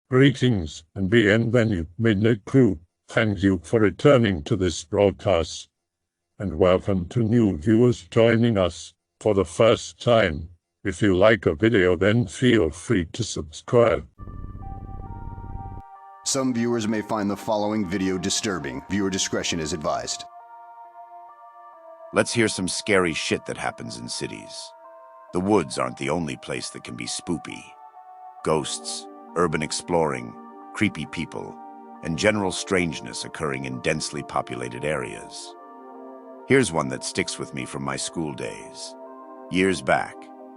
Greetings and bienvenue, Midnight Crew. Thank you for returning to this broadcast, and welcome to new viewers joining us for the first time. If you like a video, then feel free to subscribe. Some viewers may find the following video disturbing. Viewer discretion is advised. Let's hear some scary shit that happens in cities. The woods aren't the only place that can be spoopy. Ghosts, urban exploring, creepy people, and general strangeness occurring in densely populated areas. Here's one that sticks with me from my school days. Years back,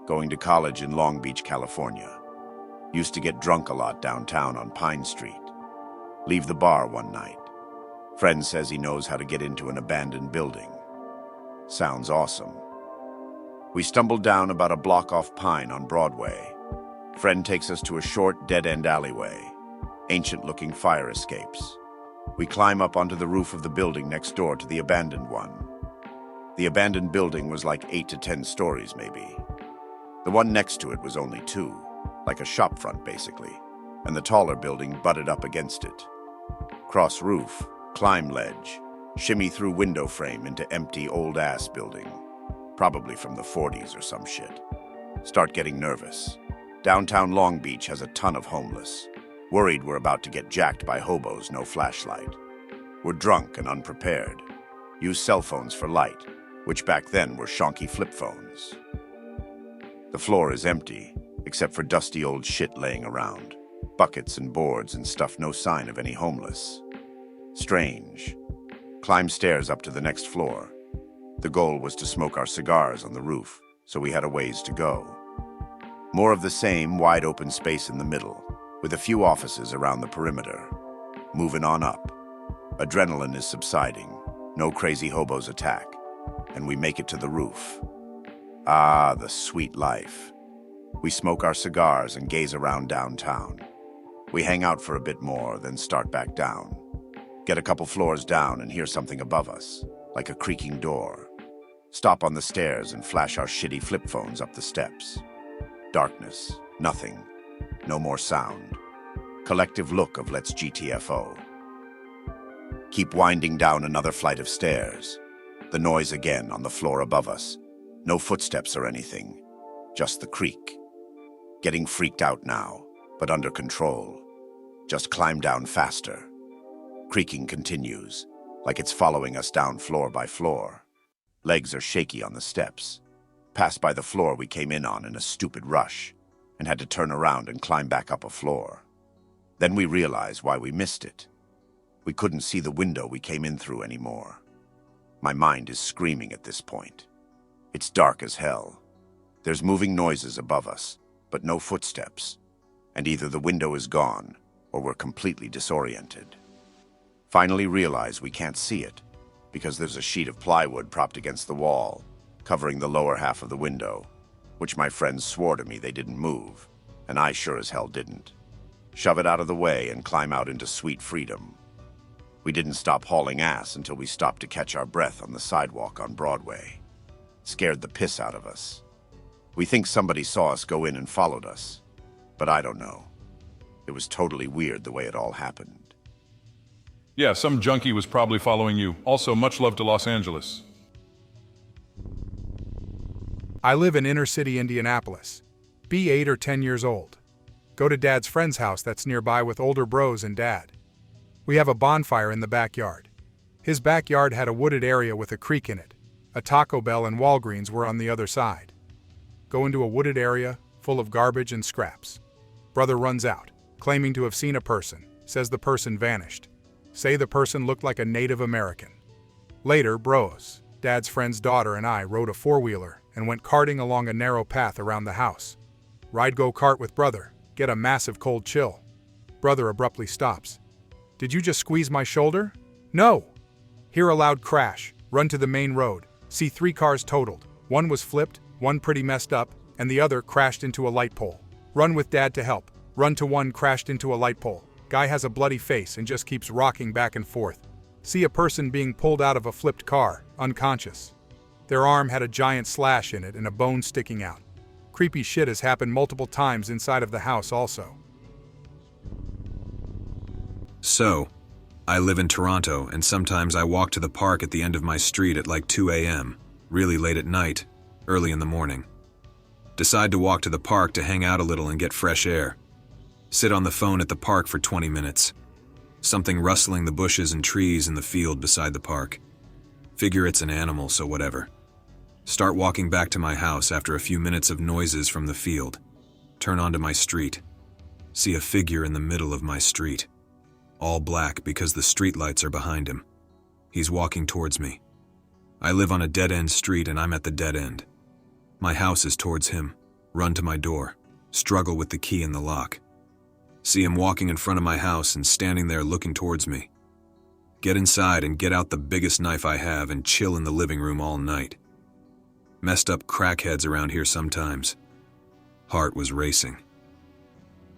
going to college in Long Beach, California. Used to get drunk a lot downtown on Pine Street. Leave the bar one night. Friend says he knows how to get into an abandoned building. Sounds awesome. We stumbled down about a block off Pine on Broadway. Friend takes us to a short, dead-end alleyway. Ancient-looking fire escapes. We climb up onto the roof of the building next door to the abandoned one. The abandoned building was like 8 to 10 stories, maybe. The one next to it was only 2, like a shop front, basically, and the taller building butted up against it. Cross roof, climb ledge, shimmy through window frame into empty old-ass building. Probably from the 40s or some shit. Start getting nervous. Downtown Long Beach has a ton of homeless. Worried we're about to get jacked by hobos, no flashlight. We're drunk and unprepared. Use cell phones for light, which back then were shonky flip phones. The floor is empty, except for dusty old shit laying around. Buckets and boards and stuff, no sign of any homeless. Strange. Climb stairs up to the next floor. The goal was to smoke our cigars on the roof, so we had a ways to go. More of the same wide open space in the middle, with a few offices around the perimeter. Moving on up. Adrenaline is subsiding, no crazy hobos attack, and we make it to the roof. Ah, the sweet life. We smoke our cigars and gaze around downtown. We hang out for a bit more, then start back down. Get a couple floors down and hear something above us, like a creaking door. Stop on the stairs and flash our shitty flip phones up the steps. Darkness, nothing, no more sound. Collective look of let's GTFO. Keep winding down another flight of stairs. The noise again on the floor above us. No footsteps or anything, just the creak. Getting freaked out now, but under control. Just climb down faster. Creaking continues, like it's following us down floor by floor. Legs are shaky on the steps. Passed by the floor we came in on in a stupid rush, and had to turn around and climb back up a floor. Then we realized why we missed it. We couldn't see the window we came in through anymore. My mind is screaming at this point. It's dark as hell. There's moving noises above us, but no footsteps, and either the window is gone, or we're completely disoriented. Finally realize we can't see it, because there's a sheet of plywood propped against the wall, covering the lower half of the window, which my friends swore to me they didn't move, and I sure as hell didn't. Shove it out of the way and climb out into sweet freedom. We didn't stop hauling ass until we stopped to catch our breath on the sidewalk on Broadway. Scared the piss out of us. We think somebody saw us go in and followed us, but I don't know. It was totally weird the way it all happened. Yeah, some junkie was probably following you. Also, much love to Los Angeles. I live in inner city Indianapolis. Be 8 or 10 years old. Go to Dad's friend's house that's nearby with older bros and Dad. We have a bonfire in the backyard. His backyard had a wooded area with a creek in it. A Taco Bell and Walgreens were on the other side. Go into a wooded area, full of garbage and scraps. Brother runs out, claiming to have seen a person, says the person vanished. Say the person looked like a Native American. Later, bros, Dad's friend's daughter and I rode a four-wheeler and went karting along a narrow path around the house. Ride go-kart with brother, get a massive cold chill. Brother abruptly stops. Did you just squeeze my shoulder? No! Hear a loud crash, run to the main road, see 3 cars totaled. One was flipped, one pretty messed up, and the other crashed into a light pole. Run with Dad to help. Run to one crashed into a light pole. Guy has a bloody face and just keeps rocking back and forth. See a person being pulled out of a flipped car, unconscious. Their arm had a giant slash in it and a bone sticking out. Creepy shit has happened multiple times inside of the house also. So, I live in Toronto, and sometimes I walk to the park at the end of my street at like 2 a.m., really late at night, early in the morning. Decide to walk to the park to hang out a little and get fresh air. Sit on the phone at the park for 20 minutes. Something rustling the bushes and trees in the field beside the park. Figure it's an animal, so whatever. Start walking back to my house after a few minutes of noises from the field. Turn onto my street. See a figure in the middle of my street. All black because the streetlights are behind him. He's walking towards me. I live on a dead-end street and I'm at the dead end. My house is towards him. Run to my door. Struggle with the key in the lock. See him walking in front of my house and standing there looking towards me. Get inside and get out the biggest knife I have and chill in the living room all night. Messed up crackheads around here sometimes. Heart was racing.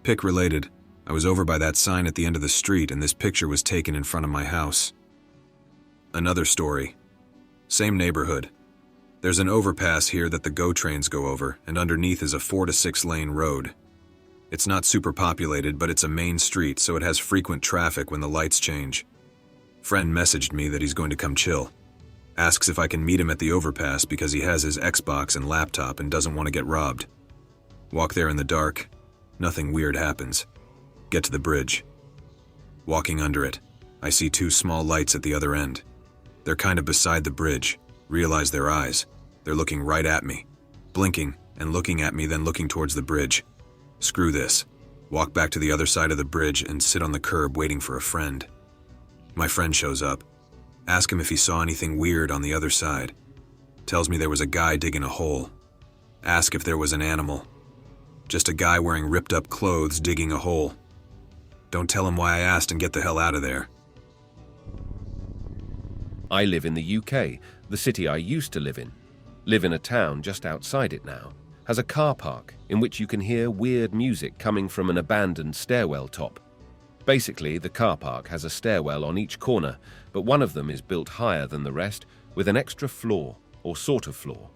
Pic related, I was over by that sign at the end of the street and this picture was taken in front of my house. Another story. Same neighborhood. There's an overpass here that the GO trains go over, and underneath is a 4 to 6 lane road. It's not super populated, but it's a main street, so it has frequent traffic when the lights change. Friend messaged me that he's going to come chill. Asks if I can meet him at the overpass because he has his Xbox and laptop and doesn't want to get robbed. Walk there in the dark. Nothing weird happens. Get to the bridge. Walking under it, I see 2 small lights at the other end. They're kind of beside the bridge. Realize their eyes. They're looking right at me. Blinking and looking at me, then looking towards the bridge. Screw this. Walk back to the other side of the bridge and sit on the curb waiting for a friend. My friend shows up. Ask him if he saw anything weird on the other side. Tells me there was a guy digging a hole. Ask if there was an animal. Just a guy wearing ripped up clothes digging a hole. Don't tell him why I asked and get the hell out of there. I live in the UK, the city I used to live in. Live in a town just outside it now. Has a car park in which you can hear weird music coming from an abandoned stairwell top. Basically, the car park has a stairwell on each corner, but one of them is built higher than the rest with an extra floor, or sort of floor.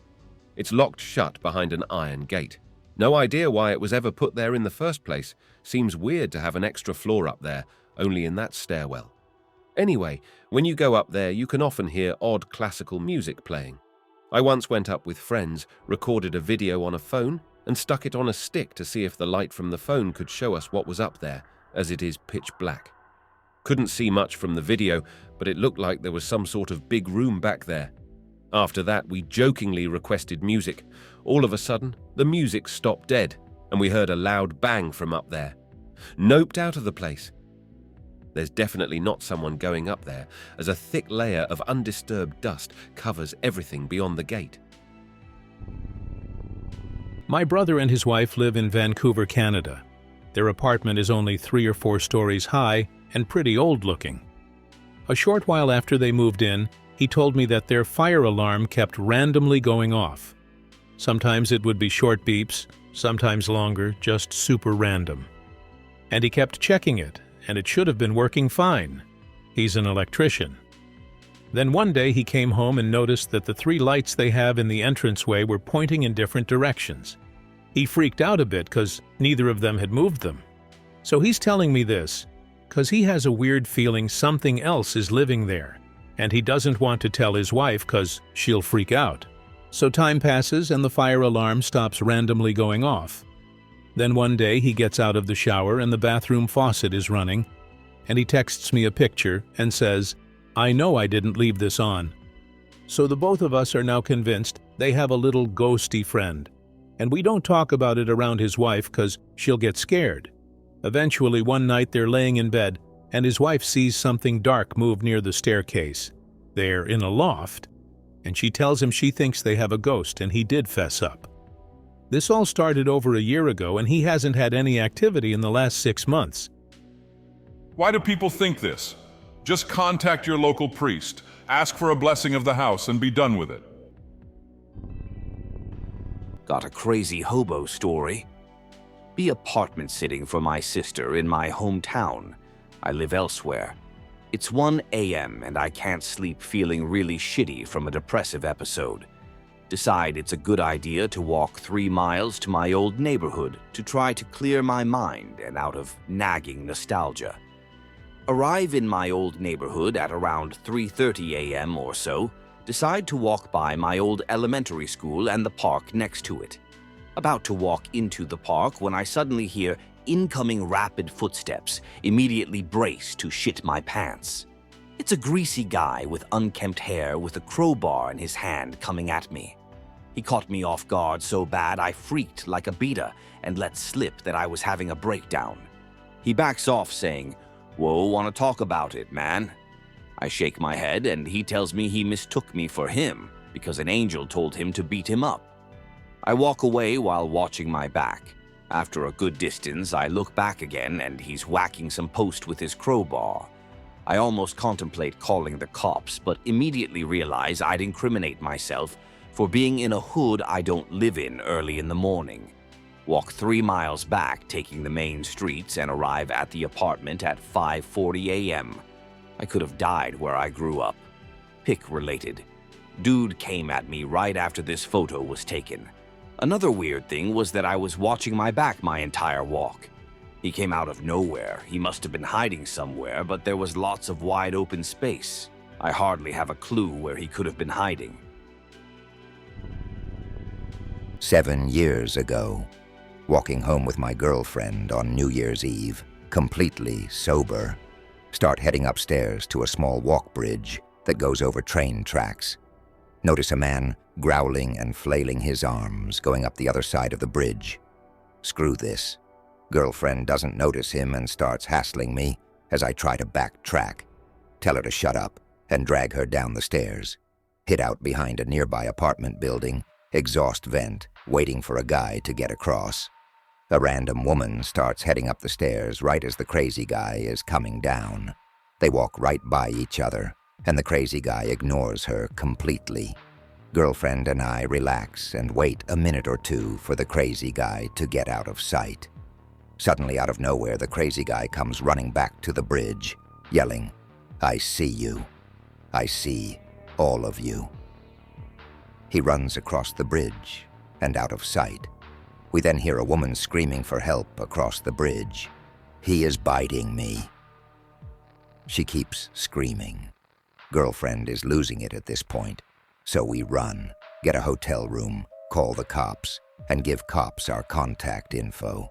It's locked shut behind an iron gate. No idea why it was ever put there in the first place. Seems weird to have an extra floor up there, only in that stairwell. Anyway, when you go up there, you can often hear odd classical music playing. I once went up with friends, recorded a video on a phone, and stuck it on a stick to see if the light from the phone could show us what was up there, as it is pitch black. Couldn't see much from the video, but it looked like there was some sort of big room back there. After that, we jokingly requested music. All of a sudden, the music stopped dead, and we heard a loud bang from up there. Noped out of the place. There's definitely not someone going up there, as a thick layer of undisturbed dust covers everything beyond the gate. My brother and his wife live in Vancouver, Canada. Their apartment is only 3 or 4 stories high and pretty old-looking. A short while after they moved in, he told me that their fire alarm kept randomly going off. Sometimes it would be short beeps, sometimes longer, just super random. And he kept checking it, and it should have been working fine. He's an electrician. Then one day he came home and noticed that the 3 lights they have in the entranceway were pointing in different directions. He freaked out a bit because neither of them had moved them. So he's telling me this because he has a weird feeling something else is living there, and he doesn't want to tell his wife because she'll freak out. So time passes and the fire alarm stops randomly going off. Then one day he gets out of the shower and the bathroom faucet is running, and he texts me a picture and says, "I know I didn't leave this on." So the both of us are now convinced they have a little ghosty friend, and we don't talk about it around his wife because she'll get scared. Eventually one night they're laying in bed and his wife sees something dark move near the staircase. They're in a loft, and she tells him she thinks they have a ghost, and he did fess up. This all started over a year ago, and he hasn't had any activity in the last 6 months. Why do people think this? Just contact your local priest, ask for a blessing of the house, and be done with it. Got a crazy hobo story. Be apartment sitting for my sister in my hometown. I live elsewhere. It's 1 a.m. and I can't sleep, feeling really shitty from a depressive episode. Decide it's a good idea to walk 3 miles to my old neighborhood to try to clear my mind and out of nagging nostalgia. Arrive in my old neighborhood at around 3:30 a.m. or so. Decide to walk by my old elementary school and the park next to it. About to walk into the park when I suddenly hear incoming rapid footsteps, immediately brace to shit my pants. It's a greasy guy with unkempt hair with a crowbar in his hand coming at me. He caught me off guard so bad I freaked like a beta and let slip that I was having a breakdown. He backs off saying, "Whoa, wanna talk about it, man?" I shake my head and he tells me he mistook me for him because an angel told him to beat him up. I walk away while watching my back. After a good distance, I look back again and he's whacking some post with his crowbar. I almost contemplate calling the cops, but immediately realize I'd incriminate myself for being in a hood I don't live in early in the morning. Walk 3 miles back, taking the main streets, and arrive at the apartment at 5:40 a.m. I could have died where I grew up. Pick related. Dude came at me right after this photo was taken. Another weird thing was that I was watching my back my entire walk. He came out of nowhere. He must have been hiding somewhere, but there was lots of wide open space. I hardly have a clue where he could have been hiding. 7 years ago, walking home with my girlfriend on New Year's Eve, completely sober. Start heading upstairs to a small walk bridge that goes over train tracks. Notice a man growling and flailing his arms going up the other side of the bridge. Screw this. Girlfriend doesn't notice him and starts hassling me as I try to backtrack. Tell her to shut up and drag her down the stairs. Hid out behind a nearby apartment building, exhaust vent, waiting for a guy to get across. A random woman starts heading up the stairs right as the crazy guy is coming down. They walk right by each other, and the crazy guy ignores her completely. Girlfriend and I relax and wait a minute or two for the crazy guy to get out of sight. Suddenly, out of nowhere, the crazy guy comes running back to the bridge, yelling, "I see you. I see all of you." He runs across the bridge and out of sight. We then hear a woman screaming for help across the bridge. "He is biting me." She keeps screaming. Girlfriend is losing it at this point, so we run, get a hotel room, call the cops, and give cops our contact info.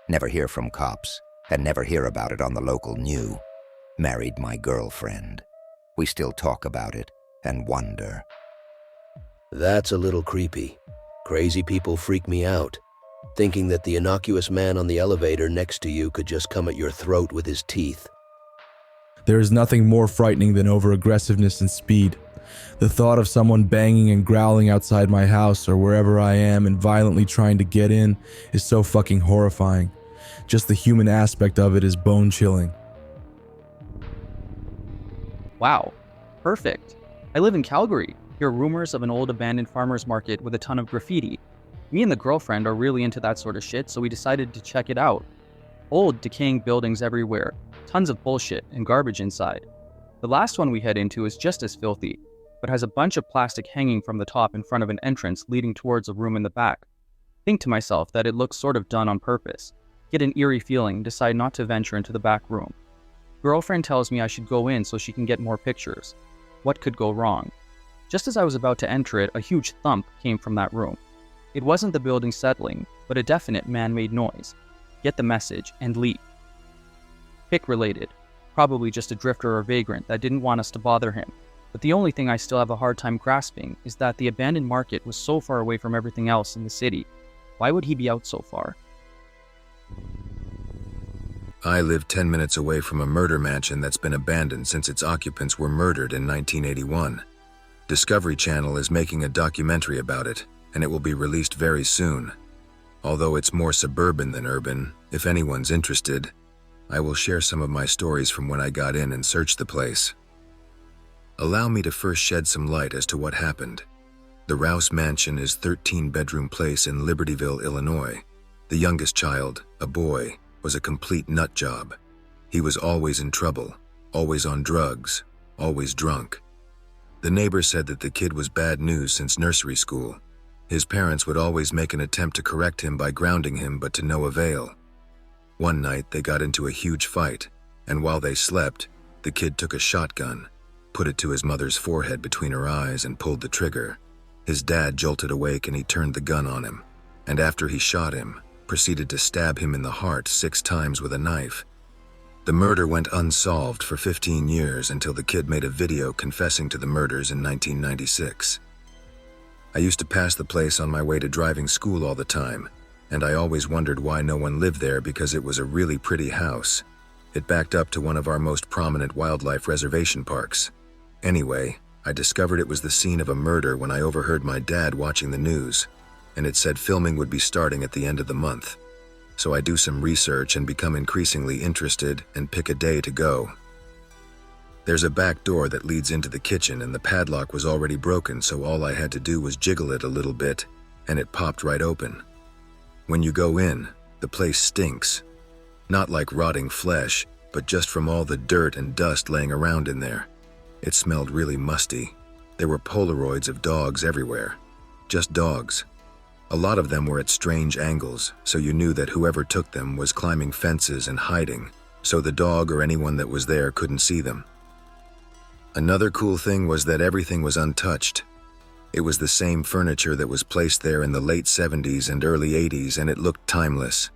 Never hear from cops, and never hear about it on the local news. Married my girlfriend. We still talk about it and wonder. That's a little creepy. Crazy people freak me out. Thinking that the innocuous man on the elevator next to you could just come at your throat with his teeth. There is nothing more frightening than over-aggressiveness and speed. The thought of someone banging and growling outside my house or wherever I am and violently trying to get in is so fucking horrifying. Just the human aspect of it is bone-chilling. Wow, perfect. I live in Calgary. Hear rumors of an old abandoned farmer's market with a ton of graffiti. Me and the girlfriend are really into that sort of shit, so we decided to check it out. Old, decaying buildings everywhere, tons of bullshit and garbage inside. The last one we head into is just as filthy, but has a bunch of plastic hanging from the top in front of an entrance leading towards a room in the back. Think to myself that it looks sort of done on purpose. Get an eerie feeling, decide not to venture into the back room. Girlfriend tells me I should go in so she can get more pictures. What could go wrong? Just as I was about to enter it, a huge thump came from that room. It wasn't the building settling, but a definite man-made noise. Get the message and leave. Pick related. Probably just a drifter or vagrant that didn't want us to bother him. But the only thing I still have a hard time grasping is that the abandoned market was so far away from everything else in the city. Why would he be out so far? I live 10 minutes away from a murder mansion that's been abandoned since its occupants were murdered in 1981. Discovery Channel is making a documentary about it, and it will be released very soon. Although it's more suburban than urban, if anyone's interested, I will share some of my stories from when I got in and searched the place. Allow me to first shed some light as to what happened. The Rouse Mansion is a 13-bedroom place in Libertyville, Illinois. The youngest child, a boy, was a complete nut job. He was always in trouble, always on drugs, always drunk. The neighbor said that the kid was bad news since nursery school. His parents would always make an attempt to correct him by grounding him, but to no avail. One night, they got into a huge fight. and while they slept, the kid took a shotgun, put it to his mother's forehead between her eyes and pulled the trigger. His dad jolted awake and he turned the gun on him, and after he shot him, proceeded to stab him in the heart 6 times with a knife. The murder went unsolved for 15 years until the kid made a video confessing to the murders in 1996. I used to pass the place on my way to driving school all the time, and I always wondered why no one lived there because it was a really pretty house. It backed up to one of our most prominent wildlife reservation parks. Anyway, I discovered it was the scene of a murder when I overheard my dad watching the news, and it said filming would be starting at the end of the month. So I do some research and become increasingly interested and pick a day to go. There's a back door that leads into the kitchen and the padlock was already broken, so all I had to do was jiggle it a little bit and it popped right open. When you go in, the place stinks. Not like rotting flesh, but just from all the dirt and dust laying around in there. It smelled really musty. There were Polaroids of dogs everywhere. Just dogs. A lot of them were at strange angles, so you knew that whoever took them was climbing fences and hiding, so the dog or anyone that was there couldn't see them. Another cool thing was that everything was untouched. It was the same furniture that was placed there in the late 70s and early 80s, and it looked timeless.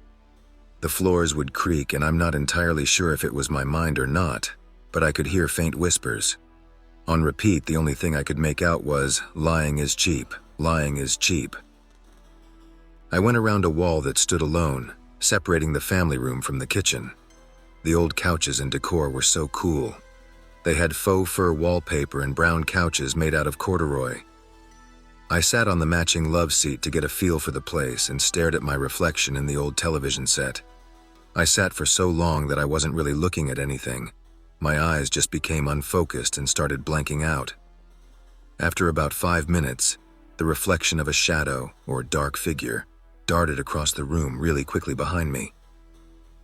The floors would creak, and I'm not entirely sure if it was my mind or not, but I could hear faint whispers. On repeat, the only thing I could make out was, lying is cheap, lying is cheap. I went around a wall that stood alone, separating the family room from the kitchen. The old couches and decor were so cool. They had faux fur wallpaper and brown couches made out of corduroy. I sat on the matching love seat to get a feel for the place and stared at my reflection in the old television set. I sat for so long that I wasn't really looking at anything. My eyes just became unfocused and started blanking out. After about 5 minutes, the reflection of a shadow, or dark figure, darted across the room really quickly behind me.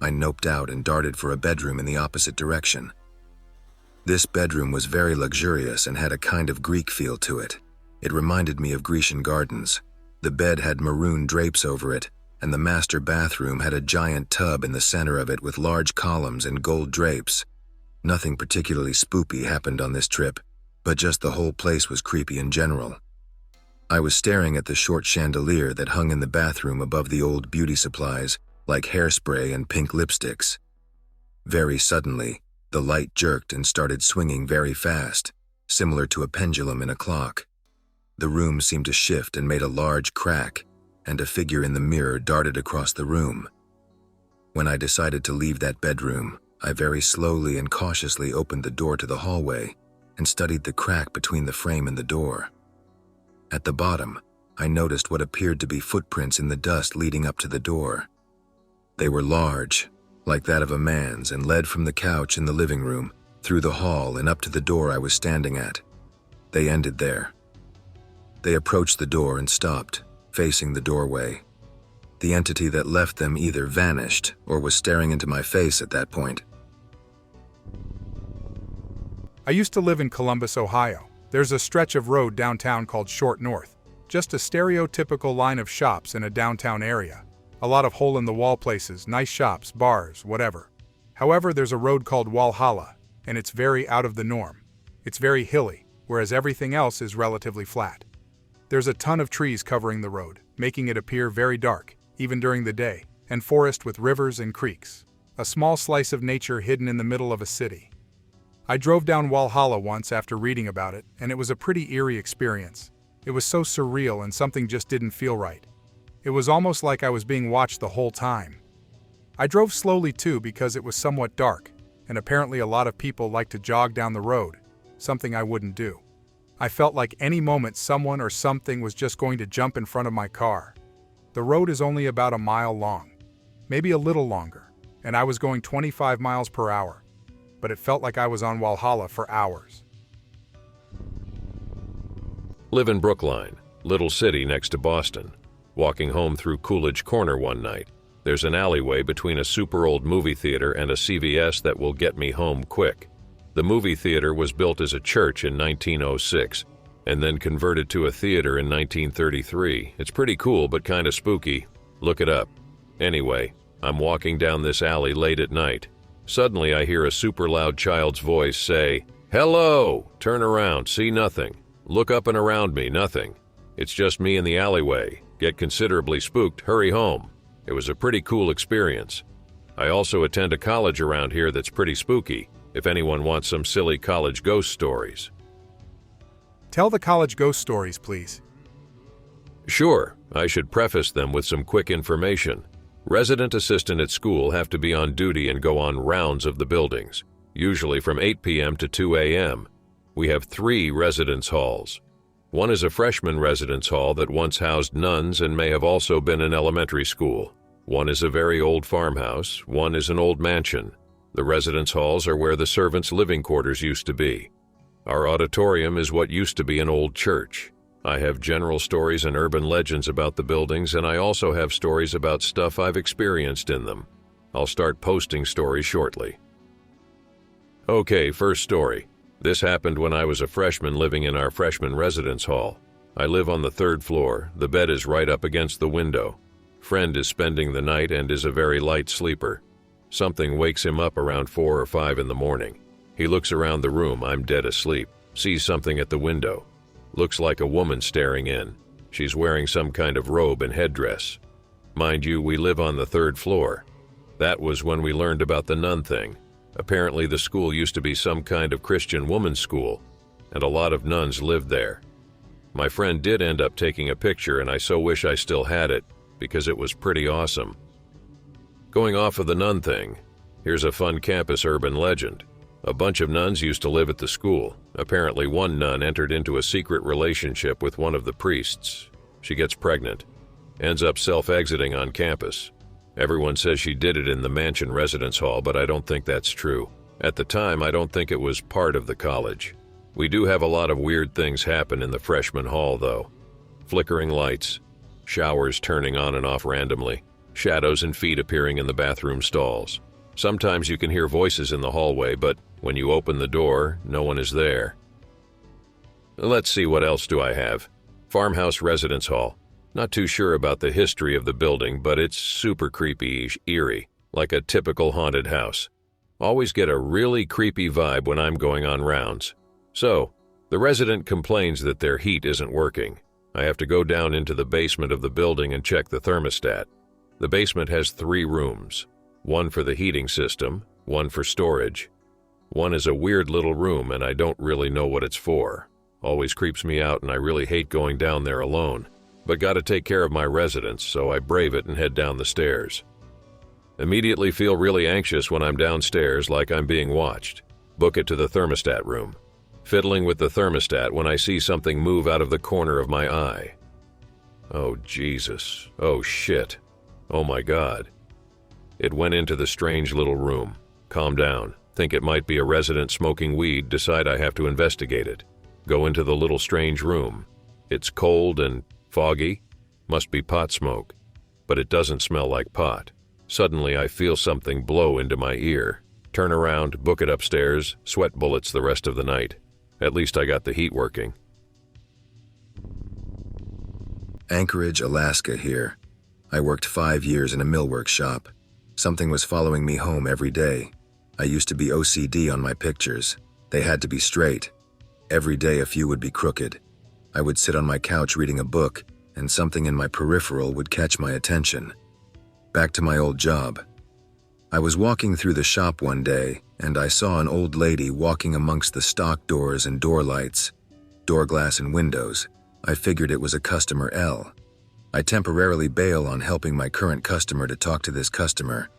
I noped out and darted for a bedroom in the opposite direction. This bedroom was very luxurious and had a kind of Greek feel to it. It reminded me of Grecian gardens. The bed had maroon drapes over it, and the master bathroom had a giant tub in the center of it with large columns and gold drapes. Nothing particularly spoopy happened on this trip, but just the whole place was creepy in general. I was staring at the short chandelier that hung in the bathroom above the old beauty supplies, like hairspray and pink lipsticks. Very suddenly, the light jerked and started swinging very fast, similar to a pendulum in a clock. The room seemed to shift and made a large crack, and a figure in the mirror darted across the room. When I decided to leave that bedroom, I very slowly and cautiously opened the door to the hallway and studied the crack between the frame and the door. At the bottom, I noticed what appeared to be footprints in the dust leading up to the door. They were large, like that of a man's, and led from the couch in the living room, through the hall and up to the door I was standing at. They ended there. They approached the door and stopped, facing the doorway. The entity that left them either vanished or was staring into my face at that point. I used to live in Columbus, Ohio. There's a stretch of road downtown called Short North. Just a stereotypical line of shops in a downtown area. A lot of hole-in-the-wall places, nice shops, bars, whatever. However, there's a road called Walhalla, and it's very out of the norm. It's very hilly, whereas everything else is relatively flat. There's a ton of trees covering the road, making it appear very dark, even during the day, and forest with rivers and creeks. A small slice of nature hidden in the middle of a city. I drove down Walhalla once after reading about it, and it was a pretty eerie experience. It was so surreal and something just didn't feel right. It was almost like I was being watched the whole time. I drove slowly too because it was somewhat dark, and apparently a lot of people like to jog down the road, something I wouldn't do. I felt like any moment someone or something was just going to jump in front of my car. The road is only about a mile long, maybe a little longer, and I was going 25 miles per hour, but it felt like I was on Walhalla for hours. Live in Brookline, little city next to Boston. Walking home through Coolidge Corner one night, there's an alleyway between a super old movie theater and a CVS that will get me home quick. The movie theater was built as a church in 1906, and then converted to a theater in 1933. It's pretty cool, but kind of spooky. Look it up. Anyway, I'm walking down this alley late at night. Suddenly I hear a super loud child's voice say, "Hello!" Turn around, see nothing. Look up and around me, nothing. It's just me in the alleyway. Get considerably spooked, hurry home. It was a pretty cool experience. I also attend a college around here that's pretty spooky, if anyone wants some silly college ghost stories. Tell the college ghost stories, please. Sure, I should preface them with some quick information. Resident assistant at school have to be on duty and go on rounds of the buildings, usually from 8 p.m. to 2 a.m. We have 3 residence halls. One is a freshman residence hall that once housed nuns and may have also been an elementary school. One is a very old farmhouse, one is an old mansion. The residence halls are where the servants' living quarters used to be. Our auditorium is what used to be an old church. I have general stories and urban legends about the buildings, and I also have stories about stuff I've experienced in them. I'll start posting stories shortly. Okay, first story. This happened when I was a freshman living in our freshman residence hall. I live on the 3rd floor. The bed is right up against the window. Friend is spending the night and is a very light sleeper. Something wakes him up around 4 or 5 in the morning. He looks around the room, I'm dead asleep, sees something at the window. Looks like a woman staring in. She's wearing some kind of robe and headdress. Mind you, we live on the 3rd floor. That was when we learned about the nun thing. Apparently the school used to be some kind of Christian woman's school, and a lot of nuns lived there. My friend did end up taking a picture, and I so wish I still had it, because it was pretty awesome. Going off of the nun thing, here's a fun campus urban legend. A bunch of nuns used to live at the school. Apparently one nun entered into a secret relationship with one of the priests. She gets pregnant, ends up self-exiting on campus. Everyone says she did it in the mansion residence hall, but I don't think that's true. At the time, I don't think it was part of the college. We do have a lot of weird things happen in the freshman hall, though. Flickering lights, showers turning on and off randomly, shadows and feet appearing in the bathroom stalls. Sometimes you can hear voices in the hallway, but when you open the door, no one is there. Let's see, what else do I have? Farmhouse residence hall. Not too sure about the history of the building, but it's super creepy, eerie, like a typical haunted house. Always get a really creepy vibe when I'm going on rounds. So, the resident complains that their heat isn't working. I have to go down into the basement of the building and check the thermostat. The basement has 3 rooms. One for the heating system, one for storage. One is a weird little room and I don't really know what it's for. Always creeps me out and I really hate going down there alone. But gotta take care of my residents, so I brave it and head down the stairs. Immediately feel really anxious when I'm downstairs, like I'm being watched. Book it to the thermostat room. Fiddling with the thermostat when I see something move out of the corner of my eye. Oh Jesus, oh shit, oh my God. It went into the strange little room. Calm down, think it might be a resident smoking weed, decide I have to investigate it. Go into the little strange room. It's cold and foggy, must be pot smoke, but it doesn't smell like pot. Suddenly I feel something blow into my ear. Turn around, book it upstairs, sweat bullets the rest of the night. At least I got the heat working. Anchorage, Alaska here. I worked 5 years in a millwork shop. Something was following me home every day. I used to be OCD on my pictures. They had to be straight. Every day a few would be crooked. I would sit on my couch reading a book, and something in my peripheral would catch my attention. Back to my old job. I was walking through the shop one day, and I saw an old lady walking amongst the stock doors and door lights, door glass and windows. I figured it was a customer L. I temporarily bail on helping my current customer to talk to this customer,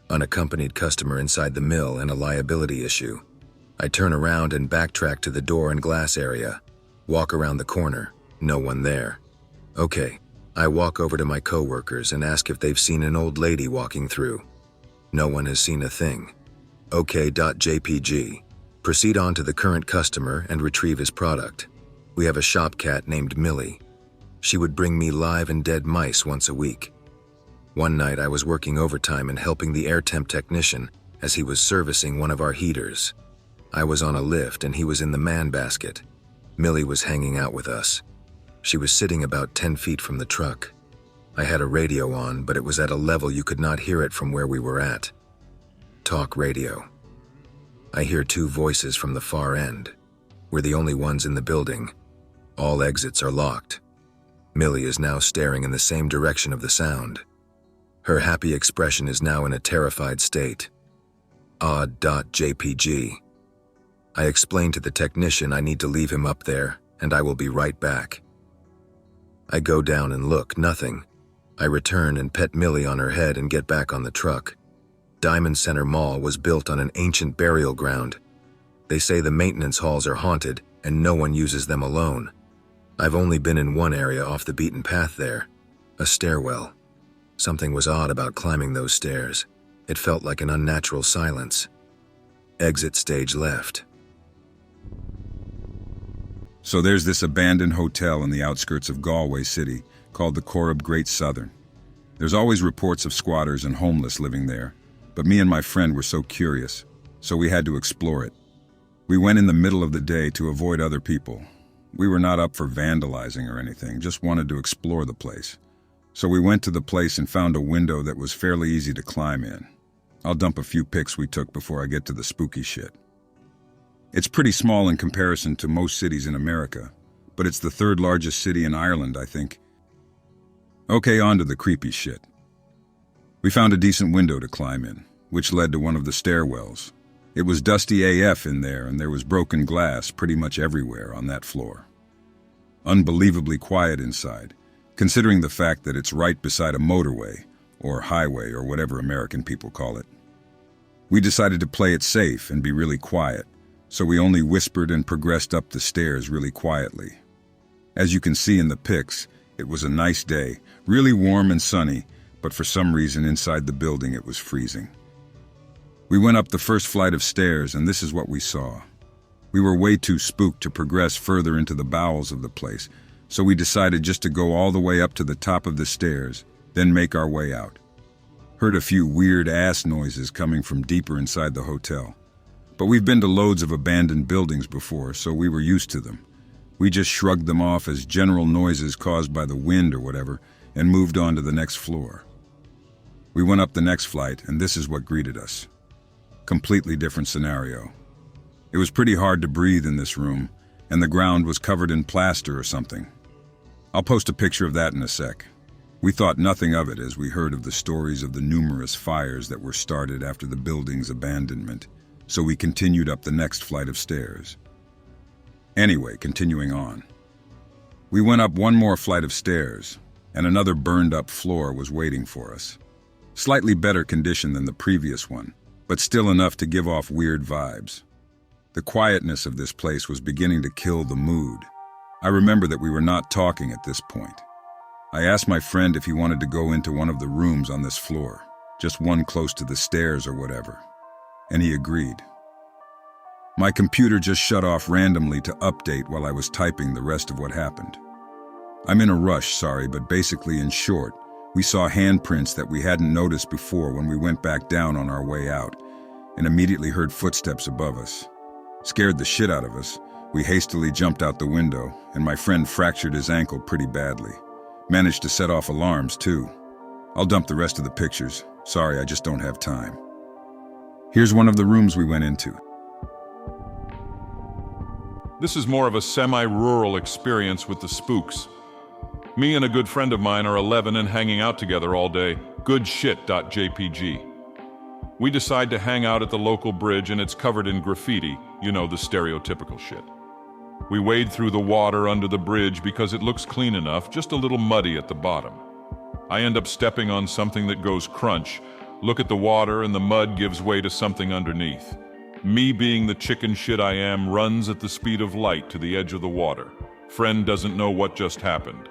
unaccompanied customer inside the mill, and a liability issue. I turn around and backtrack to the door and glass area. Walk around the corner, no one there. Okay, I walk over to my coworkers and ask if they've seen an old lady walking through. No one has seen a thing. OK.jpg. Proceed on to the current customer and retrieve his product. We have a shop cat named Millie. She would bring me live and dead mice once a week. One night I was working overtime and helping the air temp technician as he was servicing one of our heaters. I was on a lift and he was in the man basket. Millie was hanging out with us. She was sitting about 10 feet from the truck. I had a radio on, but it was at a level you could not hear it from where we were at. talk radio. I hear two voices from the far end. We're the only ones in the building. All exits are locked. Millie is now staring in the same direction of the sound. Her happy expression is now in a terrified state. Odd.jpg. I explain to the technician I need to leave him up there, and I will be right back. I go down and look, nothing. I return and pet Millie on her head and get back on the truck. Diamond Center Mall was built on an ancient burial ground. They say the maintenance halls are haunted and no one uses them alone. I've only been in one area off the beaten path there, a stairwell. Something was odd about climbing those stairs. It felt like an unnatural silence. Exit stage left. So there's this abandoned hotel in the outskirts of Galway City called the Corrib Great Southern. There's always reports of squatters and homeless living there, but me and my friend were so curious, so we had to explore it. We went in the middle of the day to avoid other people. We were not up for vandalizing or anything, just wanted to explore the place. So we went to the place and found a window that was fairly easy to climb in. I'll dump a few pics we took before I get to the spooky shit. It's pretty small in comparison to most cities in America, but it's the third largest city in Ireland, I think. Okay, on to the creepy shit. We found a decent window to climb in, which led to one of the stairwells. It was dusty AF in there, and there was broken glass pretty much everywhere on that floor. Unbelievably quiet inside, considering the fact that it's right beside a motorway, or highway, or whatever American people call it. We decided to play it safe and be really quiet, so we only whispered and progressed up the stairs really quietly. As you can see in the pics, it was a nice day, really warm and sunny, but for some reason inside the building it was freezing. We went up the first flight of stairs, and this is what we saw. We were way too spooked to progress further into the bowels of the place, so we decided just to go all the way up to the top of the stairs, then make our way out. Heard a few weird ass noises coming from deeper inside the hotel. But we've been to loads of abandoned buildings before, so we were used to them. We just shrugged them off as general noises caused by the wind or whatever, and moved on to the next floor. We went up the next flight, and this is what greeted us. Completely different scenario. It was pretty hard to breathe in this room, and the ground was covered in plaster or something. I'll post a picture of that in a sec. We thought nothing of it as we heard of the stories of the numerous fires that were started after the building's abandonment, so we continued up the next flight of stairs. Anyway, continuing on. We went up one more flight of stairs, and another burned-up floor was waiting for us. Slightly better condition than the previous one, but still enough to give off weird vibes. The quietness of this place was beginning to kill the mood. I remember that we were not talking at this point. I asked my friend if he wanted to go into one of the rooms on this floor, just one close to the stairs or whatever, and he agreed. My computer just shut off randomly to update while I was typing the rest of what happened. I'm in a rush, sorry, but basically in short, we saw handprints that we hadn't noticed before when we went back down on our way out, and immediately heard footsteps above us. Scared the shit out of us, we hastily jumped out the window, and my friend fractured his ankle pretty badly. Managed to set off alarms, too. I'll dump the rest of the pictures. Sorry, I just don't have time. Here's one of the rooms we went into. This is more of a semi-rural experience with the spooks. Me and a good friend of mine are 11 and hanging out together all day. Good shit.jpg. We decide to hang out at the local bridge and it's covered in graffiti, you know, the stereotypical shit. We wade through the water under the bridge because it looks clean enough, just a little muddy at the bottom. I end up stepping on something that goes crunch. Look at the water and the mud gives way to something underneath. Me, being the chicken shit I am, runs at the speed of light to the edge of the water. Friend doesn't know what just happened.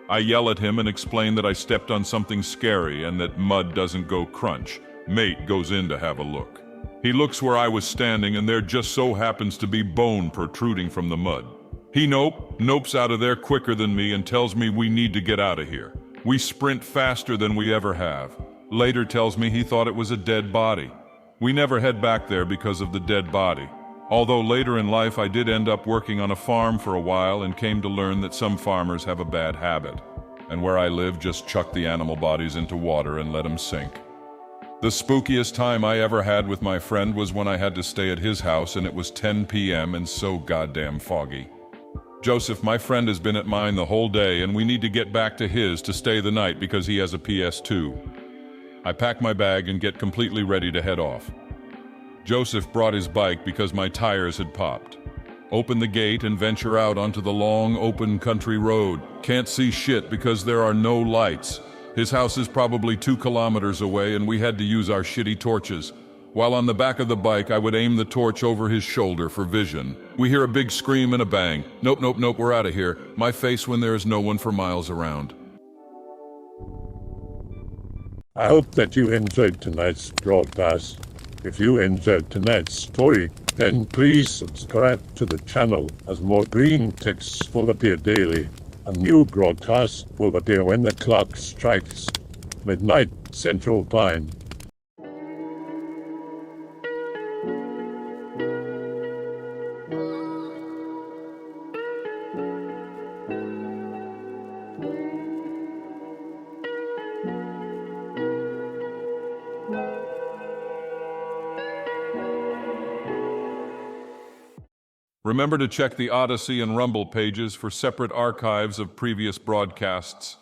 I yell at him and explain that I stepped on something scary and that mud doesn't go crunch. Mate goes in to have a look. He looks where I was standing and there just so happens to be bone protruding from the mud. He nopes out of there quicker than me and tells me we need to get out of here. We sprint faster than we ever have. Later tells me he thought it was a dead body. We never head back there because of the dead body. Although later in life I did end up working on a farm for a while and came to learn that some farmers have a bad habit. And where I live, just chuck the animal bodies into water and let them sink. The spookiest time I ever had with my friend was when I had to stay at his house and it was 10 p.m. and so goddamn foggy. Joseph, my friend has been at mine the whole day and we need to get back to his to stay the night because he has a PS2. I pack my bag and get completely ready to head off. Joseph brought his bike because my tires had popped. Open the gate and venture out onto the long, open country road. Can't see shit because there are no lights. His house is probably 2 kilometers away and we had to use our shitty torches. While on the back of the bike, I would aim the torch over his shoulder for vision. We hear a big scream and a bang. Nope, nope, nope, we're out of here. My face when there is no one for miles around. I hope that you enjoyed tonight's broadcast. If you enjoyed tonight's story, then please subscribe to the channel as more green texts will appear daily. A new broadcast will appear when the clock strikes midnight Central Time. Remember to check the Odyssey and Rumble pages for separate archives of previous broadcasts.